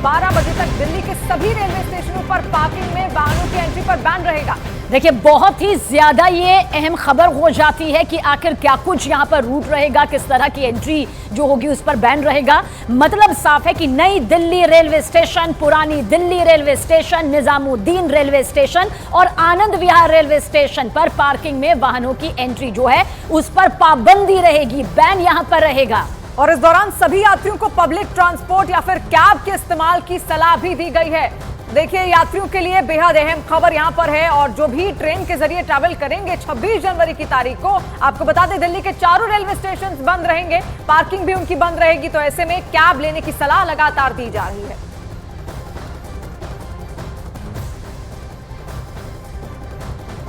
12 बजे तक दिल्ली के सभी रेलवे स्टेशनों पर पार्किंग में वाहनों की एंट्री पर बैन रहेगा। देखिए, बहुत ही ज्यादा ये अहम खबर हो जाती है कि आखिर क्या कुछ यहाँ पर रूट रहेगा, किस तरह की एंट्री जो होगी उस पर बैन रहेगा। मतलब साफ है कि नई दिल्ली रेलवे स्टेशन, पुरानी Delhi railway station, Nizamuddin railway station और आनंद विहार रेलवे स्टेशन पर पार्किंग में वाहनों की एंट्री जो है उस पर पाबंदी रहेगी, बैन यहाँ पर रहेगा। और इस दौरान सभी यात्रियों को पब्लिक ट्रांसपोर्ट या फिर कैब के इस्तेमाल की सलाह भी दी गई है। देखिए, यात्रियों के लिए बेहद अहम खबर यहां पर है और जो भी ट्रेन के जरिए ट्रैवल करेंगे 26 जनवरी की तारीख को, आपको बता दें दिल्ली के चारों रेलवे स्टेशन बंद रहेंगे, पार्किंग भी उनकी बंद रहेगी। तो ऐसे में कैब लेने की सलाह लगातार दी जा रही है।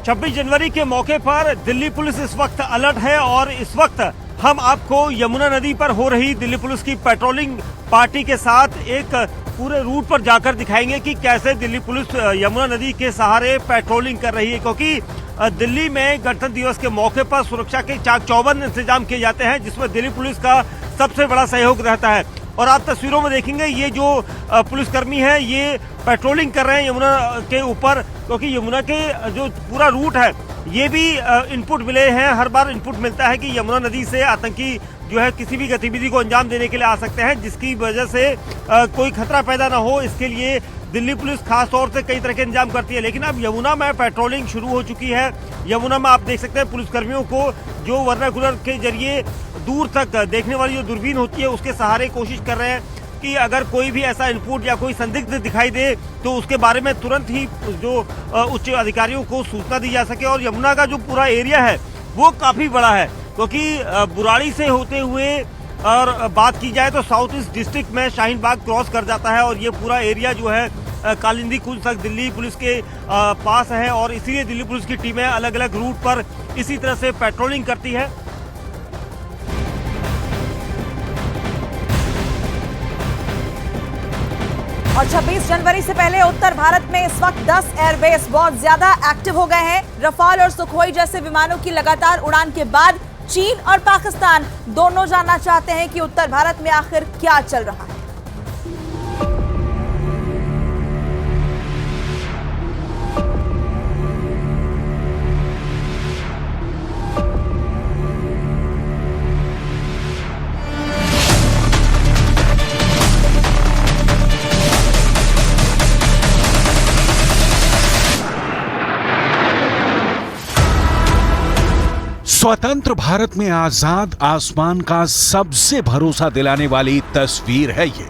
छब्बीस जनवरी के मौके पर दिल्ली पुलिस इस वक्त अलर्ट है और इस वक्त हम आपको यमुना नदी पर हो रही दिल्ली पुलिस की पेट्रोलिंग पार्टी के साथ एक पूरे रूट पर जाकर दिखाएंगे कि कैसे दिल्ली पुलिस यमुना नदी के सहारे पेट्रोलिंग कर रही है, क्योंकि दिल्ली में गणतंत्र दिवस के मौके पर सुरक्षा के चाक चौबंद इंतजाम किए जाते हैं, जिसमें दिल्ली पुलिस का सबसे बड़ा सहयोग रहता है। और आप तस्वीरों में देखेंगे ये जो पुलिसकर्मी है ये पेट्रोलिंग कर रहे हैं यमुना के ऊपर, क्योंकि यमुना के जो पूरा रूट है ये भी इनपुट मिले हैं। हर बार इनपुट मिलता है कि यमुना नदी से आतंकी जो है किसी भी गतिविधि को अंजाम देने के लिए आ सकते हैं, जिसकी वजह से कोई खतरा पैदा ना हो, इसके लिए दिल्ली पुलिस खास तौर से कई तरह के इंतजाम करती है। लेकिन अब यमुना में पेट्रोलिंग शुरू हो चुकी है। यमुना में आप देख सकते हैं पुलिसकर्मियों को जो वर्नाकुलर के जरिए दूर तक देखने वाली जो दूरबीन होती है उसके सहारे कोशिश कर रहे हैं कि अगर कोई भी ऐसा इनपुट या कोई संदिग्ध दिखाई दे तो उसके बारे में तुरंत ही जो उच्च अधिकारियों को सूचना दी जा सके। और यमुना का जो पूरा एरिया है वो काफी बड़ा है, क्योंकि बुराड़ी से होते हुए और बात की जाए तो साउथ ईस्ट डिस्ट्रिक्ट में शाहीन बाग क्रॉस कर जाता है और ये पूरा एरिया जो है कालिंदी कुंज तक दिल्ली पुलिस के पास है। और इसीलिए दिल्ली पुलिस की टीमें अलग अलग रूट पर इसी तरह से पेट्रोलिंग करती है। और 26 जनवरी से पहले उत्तर भारत में इस वक्त 10 एयरबेस बहुत ज्यादा एक्टिव हो गए हैं। रफाल और सुखोई जैसे विमानों की लगातार उड़ान के बाद चीन और पाकिस्तान दोनों जानना चाहते हैं कि उत्तर भारत में आखिर क्या चल रहा है। स्वतंत्र भारत में आजाद आसमान का सबसे भरोसा दिलाने वाली तस्वीर है ये।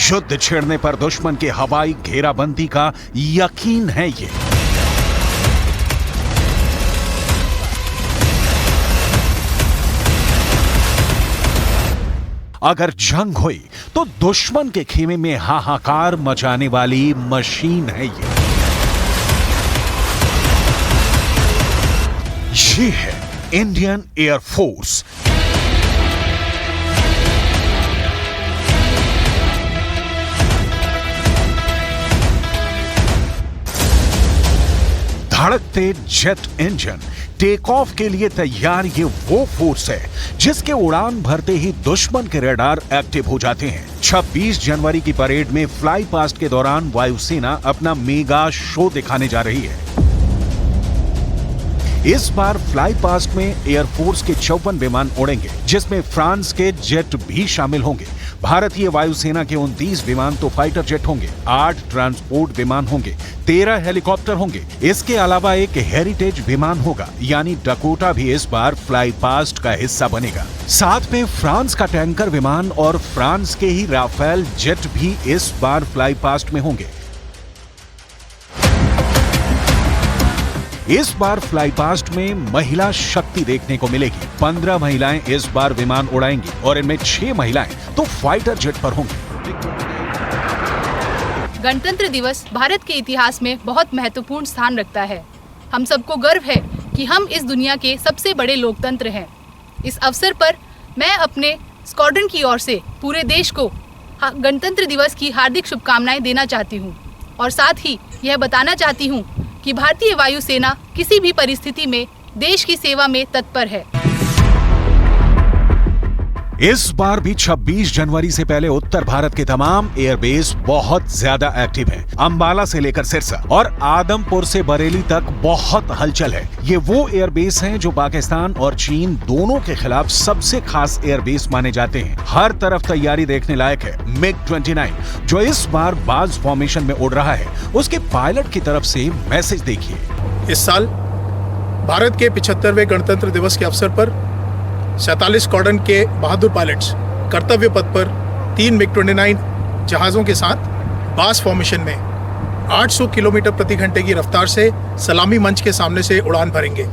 युद्ध छेड़ने पर दुश्मन के हवाई घेराबंदी का यकीन है ये। अगर जंग हुई तो दुश्मन के खेमे में हाहाकार मचाने वाली मशीन है ये। ये है इंडियन एयरफोर्स। धड़कते जेट इंजन, टेक ऑफ के लिए तैयार ये वो फोर्स है जिसके उड़ान भरते ही दुश्मन के रडार एक्टिव हो जाते हैं। 26 जनवरी की परेड में फ्लाई पास्ट के दौरान वायुसेना अपना मेगा शो दिखाने जा रही है। इस बार फ्लाई पास्ट में एयरफोर्स के 54 विमान उड़ेंगे, जिसमें फ्रांस के जेट भी शामिल होंगे। भारतीय वायुसेना के 29 विमान तो फाइटर जेट होंगे, 8 ट्रांसपोर्ट विमान होंगे, 13 हेलीकॉप्टर होंगे। इसके अलावा एक हेरिटेज विमान होगा, यानी डकोटा भी इस बार फ्लाई पास्ट का हिस्सा बनेगा। साथ में फ्रांस का टैंकर विमान और फ्रांस के ही राफेल जेट भी इस बार फ्लाई पास्ट में होंगे। इस बार फ्लाई पास्ट में महिला शक्ति देखने को मिलेगी। 15 महिलाएं इस बार विमान उड़ाएंगी और इनमें 6 महिलाएं तो फाइटर जेट पर होंगी। गणतंत्र दिवस भारत के इतिहास में बहुत महत्वपूर्ण स्थान रखता है। हम सबको गर्व है कि हम इस दुनिया के सबसे बड़े लोकतंत्र हैं। इस अवसर पर मैं अपने स्क्वाड्रन की ओर से पूरे देश को गणतंत्र दिवस की हार्दिक शुभकामनाएं देना चाहती हूं और साथ ही यह बताना चाहती हूं कि भारतीय वायुसेना किसी भी परिस्थिति में देश की सेवा में तत्पर है। इस बार भी 26 जनवरी से पहले उत्तर भारत के तमाम एयरबेस बहुत ज्यादा एक्टिव हैं। अंबाला से लेकर सिरसा और आदमपुर से बरेली तक बहुत हलचल है। ये वो एयरबेस हैं जो पाकिस्तान और चीन दोनों के खिलाफ सबसे खास एयरबेस माने जाते हैं। हर तरफ तैयारी देखने लायक है। MiG-29 जो इस बार बाज फॉर्मेशन में उड़ रहा है, उसके पायलट की तरफ से मैसेज देखिए। इस साल भारत के 75वें गणतंत्र दिवस के अवसर पर 47 स्क्वाड्रन के बहादुर पायलट्स कर्तव्य पथ पर 3 MiG-29 जहाज़ों के साथ बास फॉर्मेशन में 800 किलोमीटर प्रति घंटे की रफ्तार से सलामी मंच के सामने से उड़ान भरेंगे।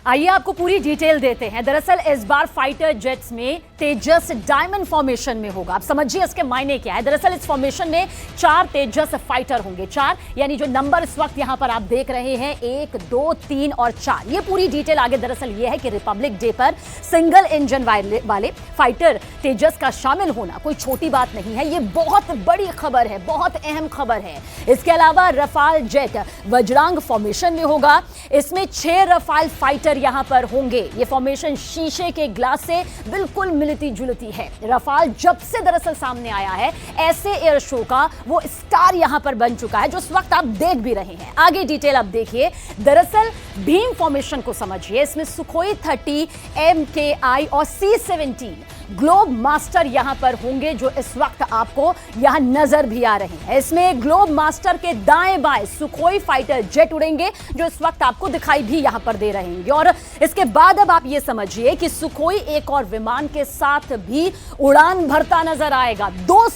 आइए आपको पूरी डिटेल देते हैं। दरअसल इस बार फाइटर जेट्स में तेजस डायमंड फॉर्मेशन में होगा। आप समझिए इसके मायने क्या है। दरअसल इस फॉर्मेशन में 4 तेजस फाइटर होंगे। 4 यानी जो नंबर इस वक्त यहां पर आप देख रहे हैं 1, 2, 3 और 4। ये पूरी डिटेल आगे दरअसल ये है कि रिपब्लिक डे पर सिंगल इंजन वाले फाइटर तेजस का शामिल होना कोई छोटी बात नहीं है। ये बहुत बड़ी खबर है, बहुत अहम खबर है। इसके अलावा रफाल जेट वज्रांग फॉर्मेशन में होगा। इसमें 6 रफाल फाइटर यहां पर होंगे। ये फॉर्मेशन शीशे के ग्लास से बिल्कुल मिलती जुलती है। रफाल जब से दरअसल सामने आया है, ऐसे एयर शो का वो स्टार यहां पर बन चुका है जो इस वक्त आप देख भी रहे हैं। आगे डिटेल आप देखिए। दरअसल भीम फॉर्मेशन को समझिए। इसमें सुखोई 30, MKI और C-17 ग्लोब मास्टर यहां पर होंगे जो इस वक्त आपको यहां नजर भी आ रहे हैं। इसमें ग्लोब मास्टर के दाएं बाएं सुखोई फाइटर जेट उड़ेंगे जो इस वक्त आपको दिखाई भी यहां पर दे रहे हैं। और इसके बाद अब आप ये समझिए कि सुखोई एक और विमान के साथ भी उड़ान भरता नजर आएगा। 2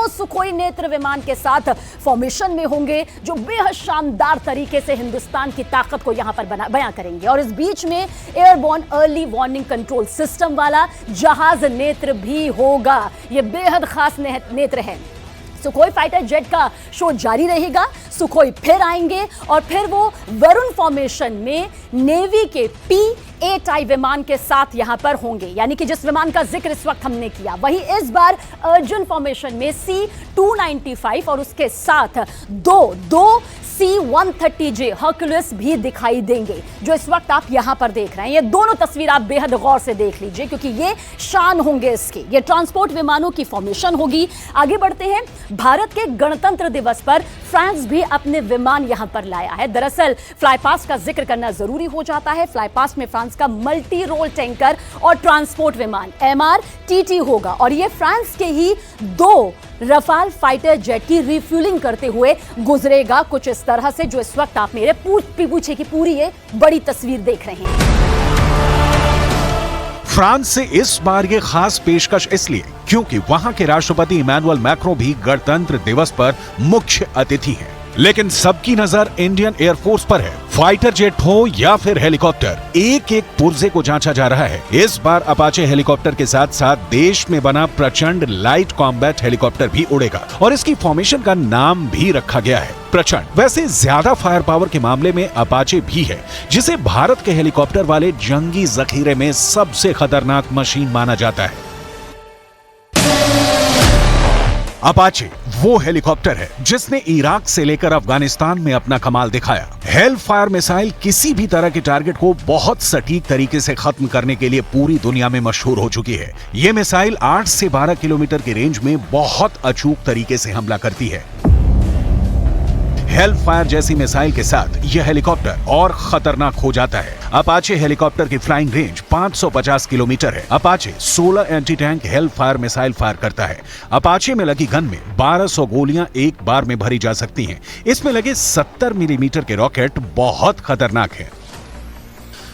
सुखोई नेत्र विमान के साथ फॉर्मेशन में होंगे जो बेहद शानदार तरीके से हिंदुस्तान की ताकत को यहां पर बयां करेंगे। और इस बीच में airborne early warning control system वाला जहाज नेत्र भी होगा। यह बेहद खास नेत्र है। सुखोई फाइटर जेट का शो जारी रहेगा। सुखोई फिर आएंगे और फिर वो वरुण फॉर्मेशन में नेवी के P-8I विमान के साथ यहां पर होंगे, यानी कि जिस विमान का जिक्र इस वक्त हमने किया। वही इस बार अर्जुन फॉर्मेशन में C-295 और उसके साथ दो C-130J हर्कुलस भी दिखाई देंगे जो इस वक्त आप यहां पर देख रहे हैं। ये दोनों तस्वीर आप बेहद गौर से देख लीजिए क्योंकि ये शान होंगे इसके। ये ट्रांसपोर्ट विमानों की फॉर्मेशन होगी। आगे बढ़ते हैं। भारत के गणतंत्र दिवस पर फ्रांस भी अपने विमान यहां पर लाया है। दरअसल फ्लाईपास्ट का जिक्र करना जरूरी हो जाता है। फ्लाईपास्ट में फ्रांस का मल्टी रोल टैंकर और ट्रांसपोर्ट विमान MRTT होगा और ये फ्रांस के ही 2 रफाल फाइटर जेट की रिफ्यूलिंग करते हुए गुजरेगा कुछ इस तरह से जो इस वक्त आप मेरे पीछे की पूरी ये बड़ी तस्वीर देख रहे हैं। फ्रांस से इस बार ये खास पेशकश इसलिए क्योंकि वहां के राष्ट्रपति इमैनुअल मैक्रों भी गणतंत्र दिवस पर मुख्य अतिथि हैं। लेकिन सबकी नजर इंडियन एयरफोर्स पर है। फाइटर जेट हो या फिर हेलीकॉप्टर, एक एक पुर्जे को जांचा जा रहा है। इस बार अपाचे हेलीकॉप्टर के साथ साथ देश में बना प्रचंड लाइट कॉम्बैट हेलीकॉप्टर भी उड़ेगा और इसकी फॉर्मेशन का नाम भी रखा गया है प्रचंड। वैसे ज्यादा फायर पावर के मामले में अपाचे भी है जिसे भारत के हेलीकॉप्टर वाले जंगी जखीरे में सबसे खतरनाक मशीन माना जाता है। अपाचे वो हेलीकॉप्टर है जिसने इराक से लेकर अफगानिस्तान में अपना कमाल दिखाया। हेल फायर मिसाइल किसी भी तरह के टारगेट को बहुत सटीक तरीके से खत्म करने के लिए पूरी दुनिया में मशहूर हो चुकी है। ये मिसाइल 8 से 12 किलोमीटर की रेंज में बहुत अचूक तरीके से हमला करती है। हेल फायर जैसी मिसाइल के साथ यह हेलीकॉप्टर और खतरनाक हो जाता है। अपाचे हेलीकॉप्टर की फ्लाइंग रेंज 550 किलोमीटर है। Apache 16 anti tank hello fire missile fire करता है। अपाचे में लगी गन में 1200 गोलियां एक बार में भरी जा सकती हैं। इसमें लगे 70 मिलीमीटर के रॉकेट बहुत खतरनाक है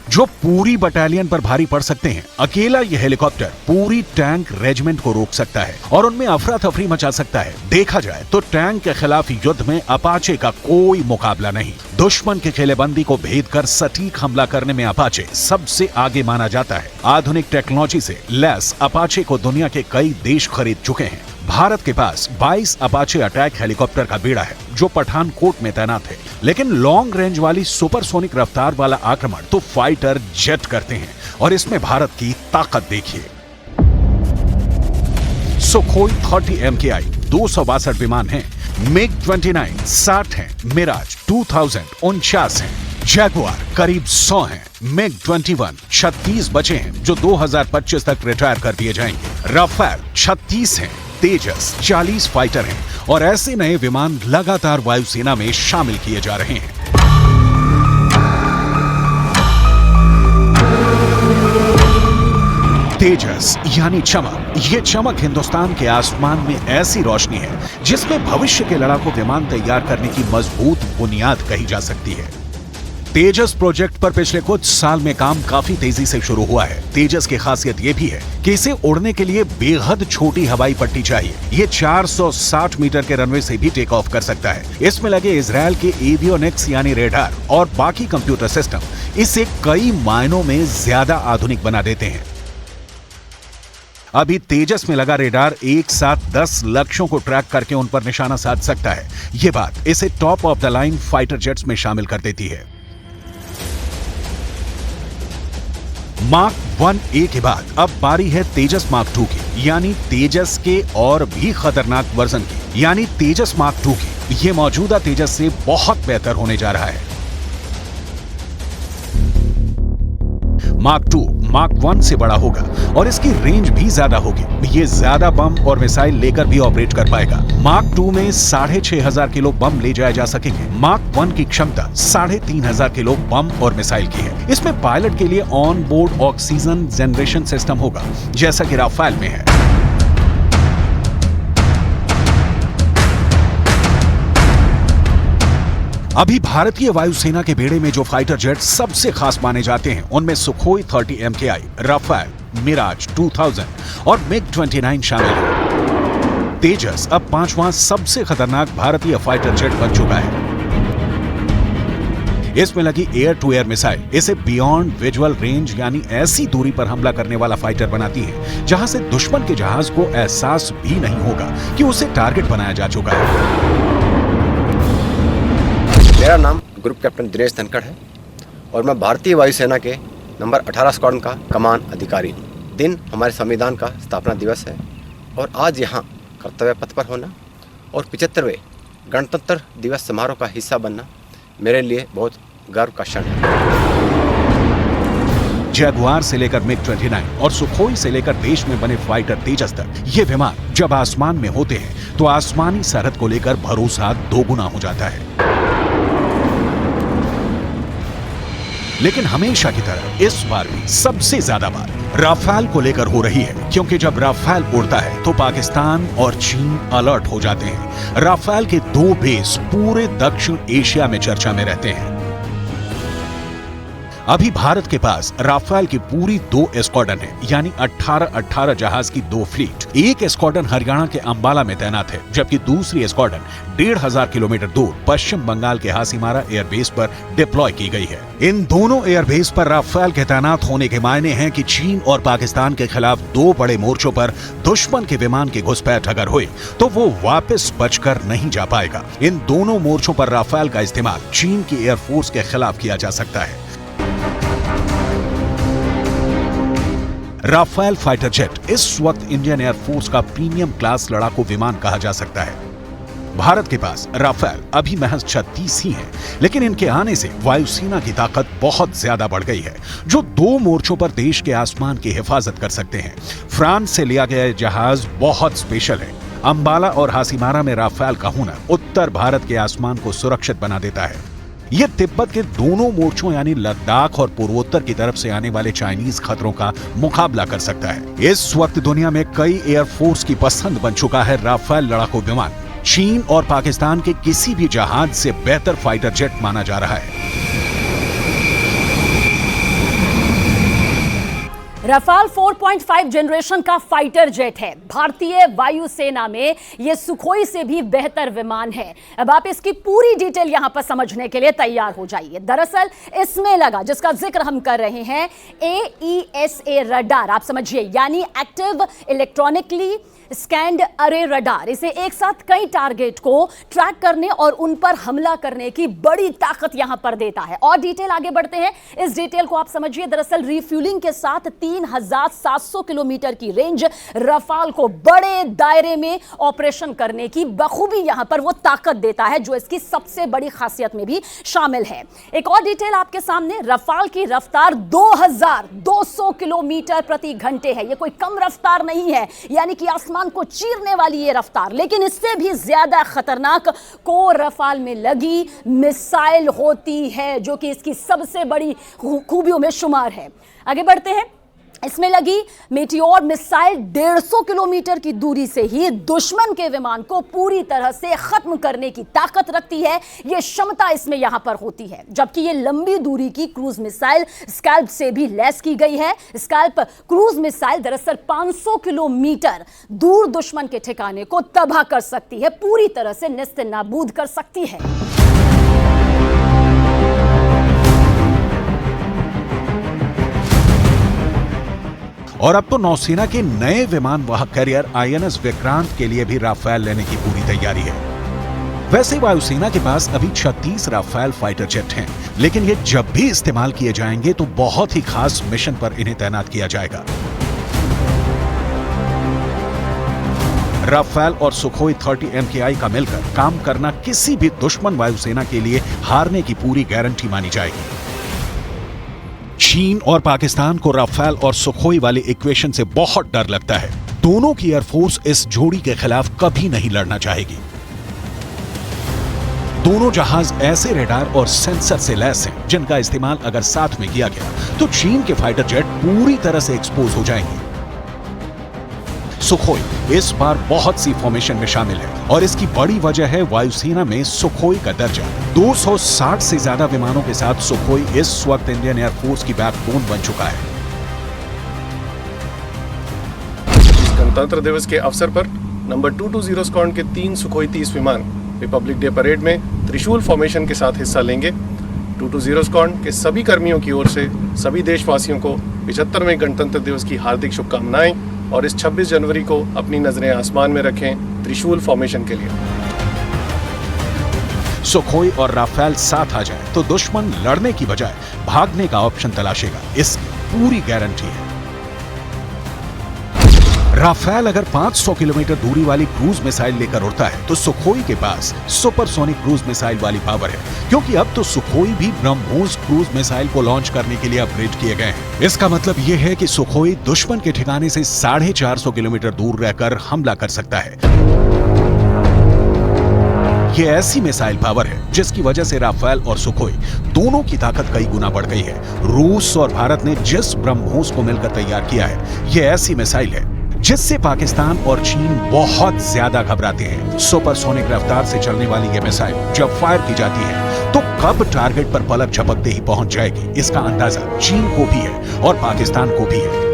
जो पूरी बटालियन पर भारी पड़ सकते हैं। अकेला यह हेलीकॉप्टर पूरी टैंक रेजिमेंट को रोक सकता है और उनमें अफरा तफरी मचा सकता है। देखा जाए तो टैंक के खिलाफ युद्ध में अपाचे का कोई मुकाबला नहीं। दुश्मन की किलेबंदी को भेद कर सटीक हमला करने में अपाचे सबसे आगे माना जाता है। आधुनिक टेक्नोलॉजी से लैस अपाचे को दुनिया के कई देश खरीद चुके हैं। भारत के पास 22 अपाचे अटैक हेलीकॉप्टर का बेड़ा है जो पठानकोट में तैनात है। लेकिन लॉन्ग रेंज वाली सुपरसोनिक रफ्तार वाला आक्रमण तो फाइटर जेट करते हैं और इसमें भारत की ताकत देखिए। सुखोई 30 MKI 262 विमान हैं। MiG-29 60 हैं। मिराज 2000 49 हैं। जैगुआर करीब 100 हैं, मिग 21 36 बचे हैं जो 2025 तक रिटायर कर दिए जाएंगे। राफेल 36 हैं, तेजस 40 फाइटर हैं और ऐसे नए विमान लगातार वायुसेना में शामिल किए जा रहे हैं। तेजस यानी चमक, ये चमक हिंदुस्तान के आसमान में ऐसी रोशनी है जिसमें भविष्य के लड़ाकू विमान तैयार करने की मजबूत बुनियाद कही जा सकती है। तेजस प्रोजेक्ट पर पिछले कुछ साल में काम काफी तेजी से शुरू हुआ है। तेजस की खासियत ये भी है कि इसे उड़ने के लिए बेहद छोटी हवाई पट्टी चाहिए। ये 460 मीटर के रनवे से भी टेक ऑफ कर सकता है। इसमें लगे इजरायल के एवियोनिक्स यानी रेडार और बाकी कंप्यूटर सिस्टम इसे कई मायनों में ज्यादा आधुनिक बना देते हैं। अभी तेजस में लगा रेडार एक साथ 10 लक्ष्यों को ट्रैक करके उन पर निशाना साध सकता है। यह बात इसे top of the line fighter jets में शामिल कर देती है। मार्क 1A के बाद अब बारी है तेजस मार्क 2 की, यानी तेजस के और भी खतरनाक वर्जन की, यानी तेजस मार्क 2 की। यह मौजूदा तेजस से बहुत बेहतर होने जा रहा है। मार्क 2 मार्क 1 से बड़ा होगा और इसकी रेंज भी ज्यादा होगी। ये ज्यादा बम और मिसाइल लेकर भी ऑपरेट कर पाएगा। मार्क 2 में 6500 किलो बम ले जाए जा सकेंगे। मार्क 1 की क्षमता 3500 किलो बम और मिसाइल की है। इसमें पायलट के लिए on board oxygen generation system होगा, जैसा कि राफेल में है। अभी भारतीय वायुसेना के बेड़े में जो फाइटर जेट सबसे खास माने जाते हैं उनमें सुखोई 30 MKI, राफेल, मिराज 2000 और मिग 29 शामिल है। तेजस अब 5वां सबसे खतरनाक भारतीय फाइटर जेट बन चुका है। इसमें लगी एयर टू एयर मिसाइल इसे बियॉन्ड विजुअल रेंज यानी ऐसी दूरी पर हमला करने वाला फाइटर बनाती है जहां से दुश्मन के जहाज को एहसास भी नहीं होगा कि उसे टारगेट बनाया जा चुका है। मेरा नाम ग्रुप कैप्टन दिनेश धनखड़ है और मैं भारतीय वायुसेना के नंबर 18 स्क्वाड्रन का कमान अधिकारी हूँ। दिन हमारे संविधान का स्थापना दिवस है और आज यहाँ कर्तव्य पथ पर होना और 75वें गणतंत्र दिवस समारोह का हिस्सा बनना मेरे लिए बहुत गर्व का क्षण है। जैगुआर से लेकर मिग 29 और सुखोई से लेकर देश में बने फाइटर तेजस तक ये विमान जब आसमान में होते हैं तो आसमानी सरहद को लेकर भरोसा दोगुना हो जाता है। लेकिन हमेशा की तरह इस बार भी सबसे ज्यादा बात राफेल को लेकर हो रही है, क्योंकि जब राफेल उड़ता है तो पाकिस्तान और चीन अलर्ट हो जाते हैं। राफेल के 2 बेस पूरे दक्षिण एशिया में चर्चा में रहते हैं। अभी भारत के पास राफेल की पूरी 2 स्क्वाड्रन है, यानी 18 जहाज की 2 फ्लीट। एक स्क्वाड्रन हरियाणा के अंबाला में तैनात है, जबकि दूसरी स्क्वाड्रन 1500 किलोमीटर दूर पश्चिम बंगाल के हासीमारा एयरबेस पर डिप्लॉय की गई है। इन दोनों एयरबेस पर राफेल के तैनात होने के मायने हैं कि चीन और पाकिस्तान के खिलाफ 2 बड़े मोर्चों पर दुश्मन के विमान की घुसपैठ अगर हुई तो वो वापस बचकर नहीं जा पाएगा। इन दोनों मोर्चों पर राफेल का इस्तेमाल चीन की एयरफोर्स के खिलाफ किया जा सकता है। राफेल फाइटर जेट इस वक्त इंडियन एयरफोर्स का प्रीमियम क्लास लड़ाकू विमान कहा जा सकता है। भारत के पास राफेल अभी महज 36 ही हैं, लेकिन इनके आने से वायुसेना की ताकत बहुत ज्यादा बढ़ गई है, जो 2 मोर्चों पर देश के आसमान की हिफाजत कर सकते हैं। फ्रांस से लिया गया जहाज बहुत स्पेशल है। अंबाला और हासीमारा में राफेल का होना उत्तर भारत के आसमान को सुरक्षित बना देता है। यह तिब्बत के दोनों मोर्चों यानी लद्दाख और पूर्वोत्तर की तरफ से आने वाले चाइनीज खतरों का मुकाबला कर सकता है। इस वक्त दुनिया में कई एयरफोर्स की पसंद बन चुका है राफेल लड़ाकू विमान। चीन और पाकिस्तान के किसी भी जहाज से बेहतर फाइटर जेट माना जा रहा है। राफेल 4.5 जनरेशन का फाइटर जेट है। भारतीय वायुसेना में यह सुखोई से भी बेहतर विमान है। अब आप इसकी पूरी डिटेल यहां पर समझने के लिए तैयार हो जाइए। दरअसल इसमें लगा, जिसका जिक्र हम कर रहे हैं, AESA रडार, आप समझिए, यानी एक्टिव इलेक्ट्रॉनिकली स्कैन्ड अरे रडार। इसे एक साथ कई टारगेट को ट्रैक करने और उन पर हमला करने की बड़ी ताकत यहां पर देता है। और डिटेल आगे बढ़ते हैं, इस डिटेल को आप समझिए। दरअसल रिफ्यूलिंग के साथ 3 3700 किलोमीटर की रेंज रफाल को बड़े दायरे में ऑपरेशन करने की बखूबी यहां पर वो ताकत देता है, जो इसकी सबसे बड़ी खासियत में भी शामिल है। एक और डिटेल आपके सामने, रफाल की रफ्तार 2200 किलोमीटर प्रति घंटे है। ये कोई कम रफ्तार नहीं है, यानी कि आसमान को चीरने वाली ये रफ्तार। लेकिन इससे भी ज्यादा खतरनाक को रफाल में लगी मिसाइल होती है, जो कि इसकी सबसे बड़ी खूबियों में शुमार है। आगे बढ़ते हैं। इसमें लगी मेटियोर मिसाइल 150 किलोमीटर की दूरी से ही दुश्मन के विमान को पूरी तरह से खत्म करने की ताकत रखती है। यह क्षमता इसमें यहां पर होती है। जबकि यह लंबी दूरी की क्रूज मिसाइल स्कैल्प से भी लैस की गई है। स्कैल्प क्रूज मिसाइल दरअसल 500 किलोमीटर दूर दुश्मन के ठिकाने को तबाह कर सकती है, पूरी तरह से नेस्त नाबूद कर सकती है। और अब तो नौसेना के नए विमान वाहक कैरियर INS विक्रांत के लिए भी राफेल लेने की पूरी तैयारी है। वैसे वायुसेना के पास अभी 36 राफेल फाइटर जेट हैं, लेकिन ये जब भी इस्तेमाल किए जाएंगे तो बहुत ही खास मिशन पर इन्हें तैनात किया जाएगा। राफेल और सुखोई 30 MKI का मिलकर काम करना किसी भी दुश्मन वायुसेना के लिए हारने की पूरी गारंटी मानी जाएगी। चीन और पाकिस्तान को राफेल और सुखोई वाली इक्वेशन से बहुत डर लगता है। दोनों की एयरफोर्स इस जोड़ी के खिलाफ कभी नहीं लड़ना चाहेगी। दोनों जहाज ऐसे रेडार और सेंसर से लैस हैं, जिनका इस्तेमाल अगर साथ में किया गया तो चीन के फाइटर जेट पूरी तरह से एक्सपोज हो जाएंगे। सुखोई इस बार बहुत सी फॉर्मेशन में शामिल है और इसकी बड़ी वजह है वायुसेना में सुखोई का दर्जा। 260 से ज्यादा विमानों के साथ सुखोई इस वक्त इंडियन एयरफोर्स की बैकबोन बन चुका है। गणतंत्र दिवस के अवसर पर नंबर 220 स्क्वाड्रन के 3 सुखोई 30 विमान रिपब्लिक डे परेड में त्रिशूल फॉर्मेशन के साथ हिस्सा लेंगे। 220 स्क्वाड्रन के सभी कर्मियों की ओर से सभी देशवासियों को 75वें गणतंत्र दिवस की हार्दिक शुभकामनाएं और इस 26 जनवरी को अपनी नजरें आसमान में रखें त्रिशूल फॉर्मेशन के लिए। सुखोई और राफेल साथ आ जाए तो दुश्मन लड़ने की बजाय भागने का ऑप्शन तलाशेगा, इसकी पूरी गारंटी है। राफेल अगर 500 किलोमीटर दूरी वाली क्रूज मिसाइल लेकर उड़ता है तो सुखोई के पास सुपरसोनिक क्रूज मिसाइल वाली पावर है, क्योंकि अब तो सुखोई भी ब्रह्मोस क्रूज मिसाइल को लॉन्च करने के लिए अपग्रेड किए गए हैं। इसका मतलब यह है कि सुखोई दुश्मन के ठिकाने से 450 किलोमीटर दूर रहकर हमला कर सकता है। ये ऐसी मिसाइल पावर है जिसकी वजह से राफेल और सुखोई दोनों की ताकत कई गुना बढ़ गई है। रूस और भारत ने जिस ब्रह्मोस को मिलकर तैयार किया है, ये ऐसी मिसाइल है जिससे पाकिस्तान और चीन बहुत ज्यादा घबराते हैं। सुपरसोनिक रफ्तार से चलने वाली ये मिसाइल जब फायर की जाती है तो कब टारगेट पर पलक झपकते ही पहुंच जाएगी, इसका अंदाजा चीन को भी है और पाकिस्तान को भी है।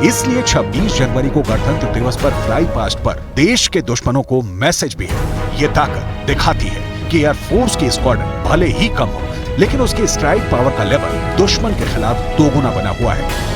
इसलिए 26 जनवरी को गणतंत्र दिवस पर फ्लाई पास्ट पर देश के दुश्मनों को मैसेज भी है। ये ताकत दिखाती है कि एयरफोर्स की स्क्वाड्रन भले ही कम हो, लेकिन उसके स्ट्राइक पावर का लेवल दुश्मन के खिलाफ दोगुना बना हुआ है।